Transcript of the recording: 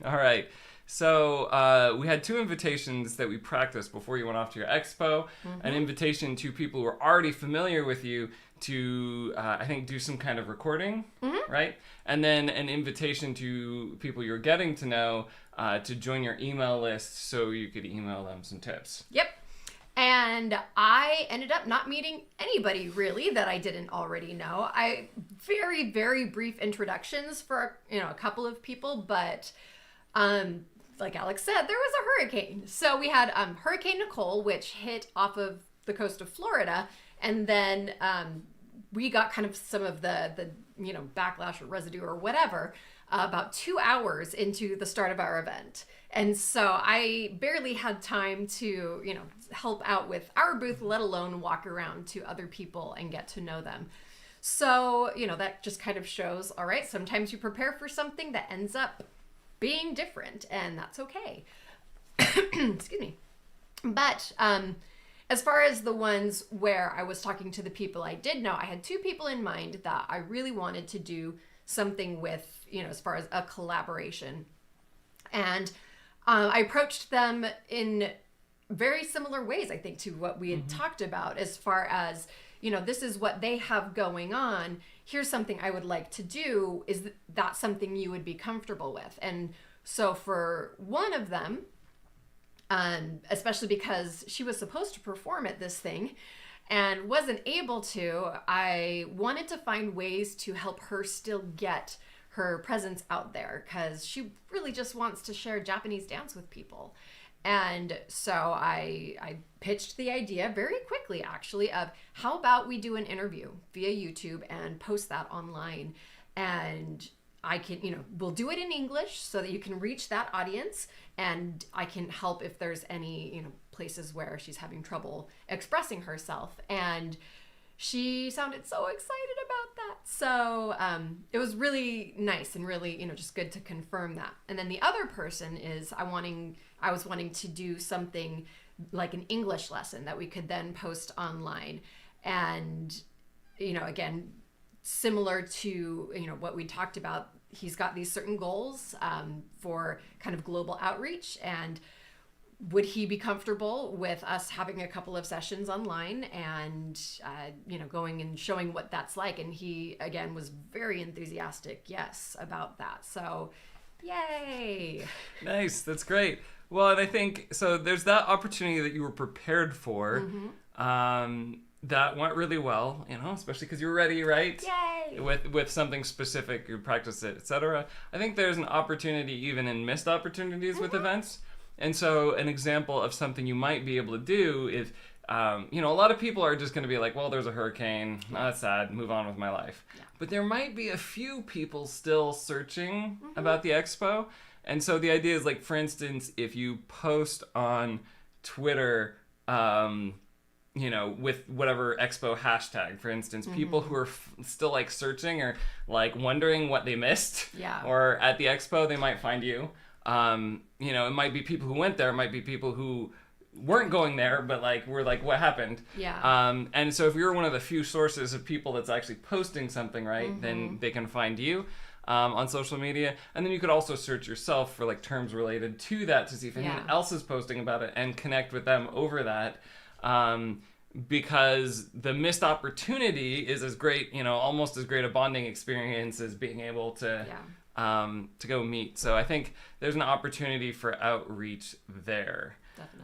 All right. So we had two invitations that we practiced before you went off to your expo. An invitation to people who are already familiar with you to, I think, do some kind of recording, right? And then an invitation to people you're getting to know to join your email list so you could email them some tips. Yep. And I ended up not meeting anybody really that I didn't already know. Very, very brief introductions for, a couple of people, but like Alex said, there was a hurricane. So we had Hurricane Nicole, which hit off of the coast of Florida, and then we got kind of some of the backlash or residue or whatever about 2 hours into the start of our event. And so I barely had time to, help out with our booth, let alone walk around to other people and get to know them. So, that just kind of shows, all right, sometimes you prepare for something that ends up being different, and that's okay. Excuse me. But as far as the ones where I was talking to the people I did know, I had two people in mind that I really wanted to do something with, as far as a collaboration. And I approached them in very similar ways, I think, to what we had talked about as far as, this is what they have going on. Here's something I would like to do. Is that something you would be comfortable with? And so for one of them, especially because she was supposed to perform at this thing and wasn't able to, I wanted to find ways to help her still get her presence out there, because she really just wants to share Japanese dance with people. And so I pitched the idea very quickly, actually, of how about we do an interview via YouTube and post that online. And I can, we'll do it in English so that you can reach that audience, and I can help if there's any, places where she's having trouble expressing herself. And she sounded so excited about that. So it was really nice and really, just good to confirm that. And then the other person is I was wanting to do something like an English lesson that we could then post online. And, again, similar to, what we talked about, he's got these certain goals for kind of global outreach. And would he be comfortable with us having a couple of sessions online and, going and showing what that's like? And he, again, was very enthusiastic, yes, about that. So, yay. Nice. That's great. Well, and I think, so there's that opportunity that you were prepared for. That went really well, especially because you were ready, right? Yay! With something specific, you practiced it, etc. I think there's an opportunity even in missed opportunities with events. And so an example of something you might be able to do is, a lot of people are just going to be like, well, there's a hurricane. Oh, that's sad. Move on with my life. Yeah. But there might be a few people still searching about the expo. And so the idea is, like, for instance, if you post on Twitter, with whatever expo hashtag, for instance, people who are still like searching or like wondering what they missed, or at the expo, they might find you. It might be people who went there, it might be people who weren't going there, but like were like, what happened? Yeah. And so if you're one of the few sources of people that's actually posting something, right, then they can find you on social media. And then you could also search yourself for like terms related to that to see if anyone else is posting about it and connect with them over that. Because the missed opportunity is as great, almost as great a bonding experience as being able to go meet. So I think there's an opportunity for outreach there. Definitely.